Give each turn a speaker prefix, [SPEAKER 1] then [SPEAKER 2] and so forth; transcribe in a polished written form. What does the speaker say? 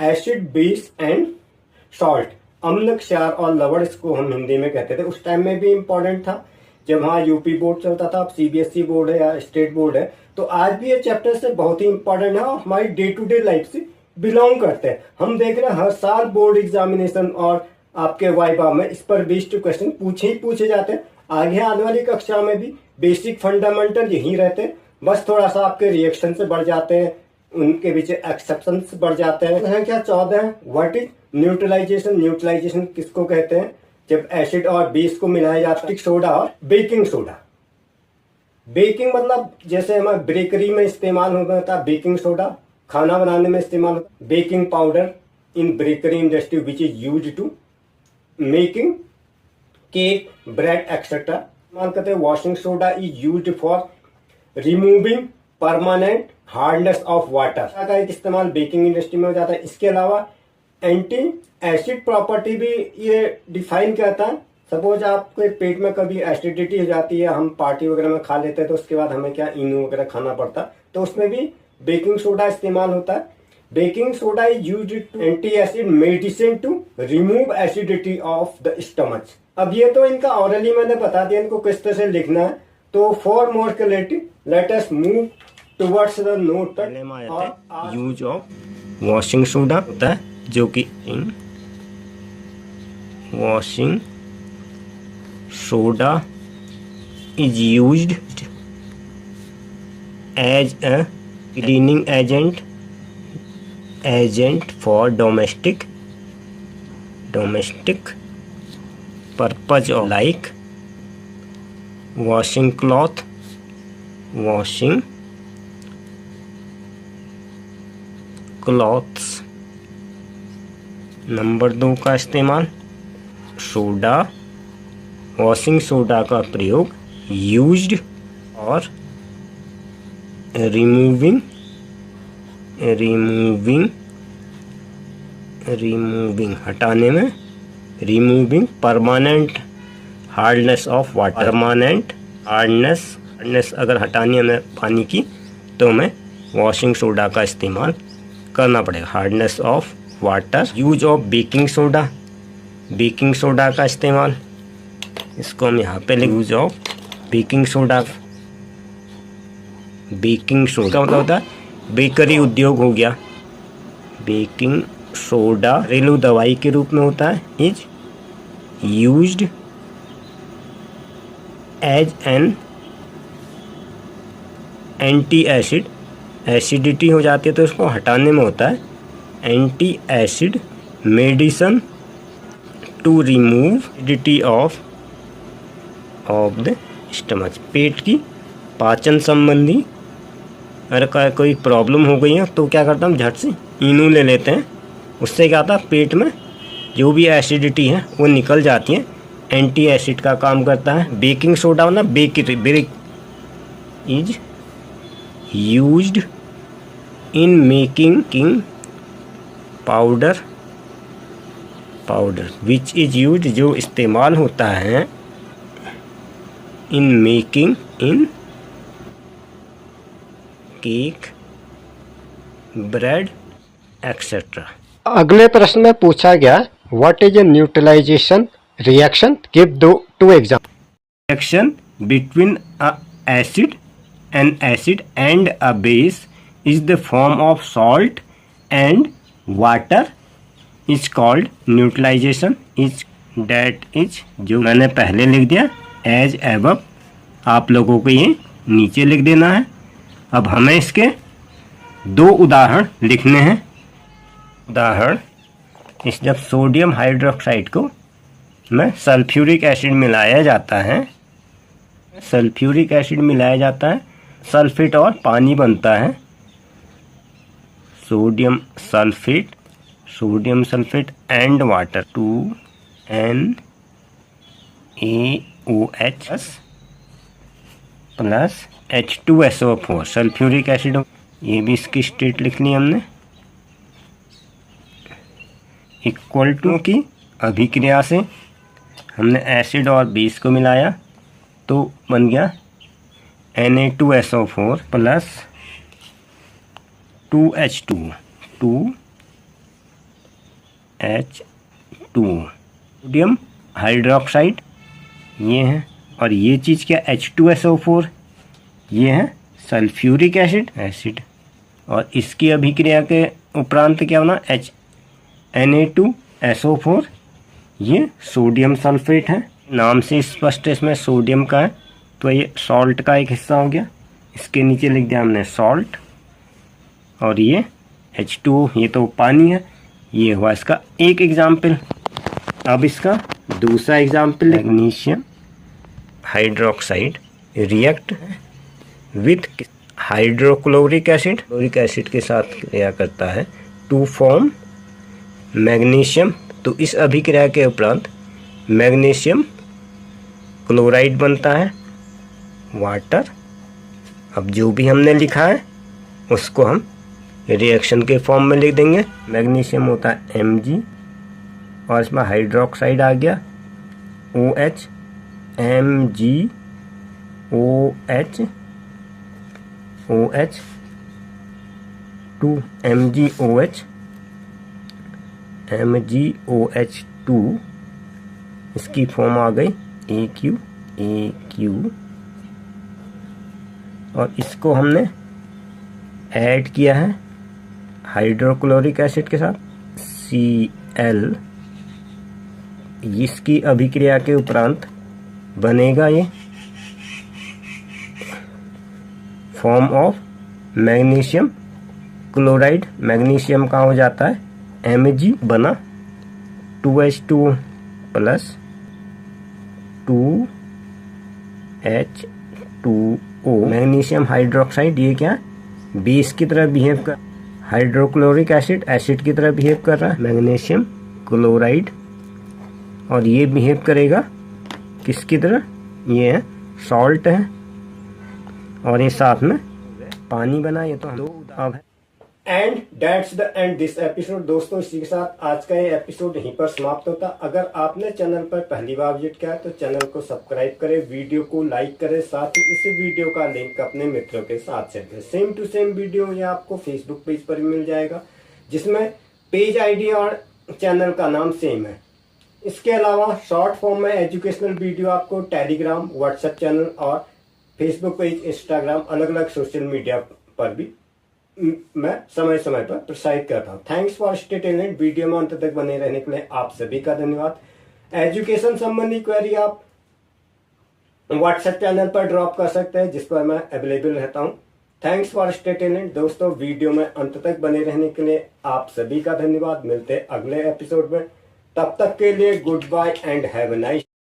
[SPEAKER 1] Acid, base and salt, अम्ल, क्षार और लवण, इसको हम हिंदी में कहते थे। उस टाइम में भी इंपॉर्टेंट था जब वहाँ यूपी बोर्ड चलता था। अब सीबीएसई बोर्ड है या स्टेट बोर्ड है, तो आज भी ये चैप्टर से बहुत ही इंपॉर्टेंट है और हमारी डे टू डे लाइफ से बिलोंग करते हैं। हम देख रहे हैं हर साल बोर्ड एग्जामिनेशन और आपके वाइवा में इस पर बेस्ड क्वेश्चन पूछे जाते हैं। आगे आने वाली कक्षा में भी बेसिक फंडामेंटल यही रहते हैं, बस थोड़ा सा आपके रिएक्शन से बढ़ जाते हैं, उनके बीच एक्सेप्शन बढ़ जाते हैं। क्या 14 है, व्हाट इज न्यूट्रलाइजेशन। न्यूट्रलाइजेशन किसको कहते हैं? जब एसिड और बेस को मिलाया जाता है। सोडा और बेकिंग सोडा। बेकिंग मतलब जैसे हमारे बेकरी में इस्तेमाल होता है बेकिंग सोडा, खाना बनाने में इस्तेमाल होता है। Baking powder in bakery industry which is used to making cake, bread etcetera इस्तेमाल करते हैं। Washing soda is used for removing permanent hardness of water का एक इस्तेमाल बेकिंग इंडस्ट्री में हो जाता है। इसके अलावा एंटी एसिड प्रॉपर्टी भी ये डिफाइन करता है। सपोज आपके पेट में कभी एसिडिटी हो जाती है, हम पार्टी वगैरह में खा लेते हैं तो उसके बाद हमें क्या इनो वगैरह खाना पड़ता है, तो उसमें भी बेकिंग सोडा इस्तेमाल होता है। Baking soda is used to anti acid medicine to remove acidity of the stomach. अब ये तो इनका ऑरली मैंने बता दिया, इनको किस तरह से लिखना है। तो for more clarity let us move towards the note.
[SPEAKER 2] Use of washing soda होता है जो कि washing soda is used as a cleaning agent for domestic purpose of like washing clothes. Number 2 का इस्तेमाल सोडा, वॉशिंग सोडा का प्रयोग used और removing हटाने में, removing permanent hardness of water. Permanent hardness अगर हटानी है हमें पानी की तो हमें वॉशिंग सोडा का इस्तेमाल करना पड़ेगा। Hardness of water. Use of baking soda का इस्तेमाल, इसको हम यहाँ पे यूज ऑफ बेकिंग सोडा का मतलब होता है बेकरी उद्योग हो गया। बेकिंग सोडा घरेलू दवाई के रूप में होता है। Is used as an anti acid. Acidity हो जाती है तो इसको हटाने में होता है anti acid medicine to remove acidity of the stomach. पेट की पाचन संबंधी अगर कोई प्रॉब्लम हो गई है तो क्या करता हम झट से इनो ले लेते हैं, उससे क्या होता है पेट में जो भी एसिडिटी है वो निकल जाती है, एंटी एसिड का काम करता है। बेकिंग सोडा ना bake is used in making powder which is used जो इस्तेमाल होता है in making cake, bread etcetera.
[SPEAKER 1] अगले प्रश्न में पूछा गया what is a neutralization reaction, give 2 example.
[SPEAKER 2] Reaction between a acid and a base is the form of salt and water is called neutralization. That is जो मैंने पहले लिख दिया एज एबव, आप लोगों को ये नीचे लिख देना है। अब हमें इसके 2 उदाहरण लिखने हैं। उदाहरण, इस जब सोडियम हाइड्रोक्साइड को में सल्फ्यूरिक एसिड मिलाया जाता है, सल्फेट और पानी बनता है। Sodium sulphate and water 2NaOH plus H2SO4 sulphuric acid. ये भी इसकी स्टेट लिखनी है हमने। इक्वल टू की अभिक्रिया से हमने एसिड और बेस को मिलाया तो बन गया Na2SO4 plus 2H2 H2 sodium hydroxide ये है, और ये चीज़ क्या H2SO4 ये है सल्फ्यूरिक एसिड और इसकी अभिक्रिया के उपरांत क्या होना Na2SO4 ये सोडियम सल्फेट है। नाम से स्पष्ट इसमें सोडियम का है तो ये सॉल्ट का एक हिस्सा हो गया। इसके नीचे लिख दिया हमने सॉल्ट और ये H2O ये तो पानी है। ये हुआ इसका एक एग्जाम्पल। अब इसका दूसरा example magnesium hydroxide react with hydrochloric acid के साथ क्रिया करता है टू फॉर्म मैग्नीशियम। तो इस अभिक्रिया के उपरांत मैग्नीशियम क्लोराइड बनता है वाटर। अब जो भी हमने लिखा है उसको हम रिएक्शन के फॉर्म में लिख देंगे। मैग्नीशियम होता है Mg और इसमें हाइड्रोक्साइड आ गया OH MgOH 2 MgOH2 इसकी फॉर्म आ गई AQ और इसको हमने ऐड किया है हाइड्रोक्लोरिक एसिड के साथ Cl। इसकी अभिक्रिया के उपरांत बनेगा ये form of magnesium chloride. Magnesium का हो जाता है Mg बना 2H2O plus 2H2O। Magnesium hydroxide ये क्या बेस की तरह बिहेव कर, हाइड्रोक्लोरिक एसिड की तरह बिहेव कर रहा है मैग्नीशियम क्लोराइड और ये बिहेव करेगा किसकी तरह, ये है सॉल्ट है और ये साथ में पानी बना। ये तो अब and that's the end this episode. दोस्तों इसी के साथ आज का ये एपिसोड यहीं पर समाप्त होता। अगर आपने चैनल पर पहली बार विजिट किया तो चैनल को सब्सक्राइब करें, वीडियो को लाइक करें, साथ ही इस वीडियो का लिंक अपने मित्रों के साथ शेयर करें। सेम टू सेम वीडियो ये आपको फेसबुक पेज पर मिल जाएगा जिसमें पेज आईडी और चैनल का नाम सेम है। इसके अलावा शॉर्ट फॉर्म में एजुकेशनल वीडियो आपको टेलीग्राम, व्हाट्सएप चैनल और फेसबुक पेज, इंस्टाग्राम, अलग अलग सोशल मीडिया पर भी मैं समय समय पर प्रसारित करता हूँ। Thanks for stay talent. Video में अंत तक बने रहने के लिए आप सभी का धन्यवाद। एजुकेशन संबंधी क्वेरी आप व्हाट्सएप चैनल पर ड्रॉप कर सकते हैं जिस पर मैं अवेलेबल रहता हूँ। Thanks for stay talent. दोस्तों वीडियो में अंत तक बने रहने के लिए आप सभी का धन्यवाद। मिलते हैं अगले एपिसोड में, तब तक के लिए goodbye and have a nice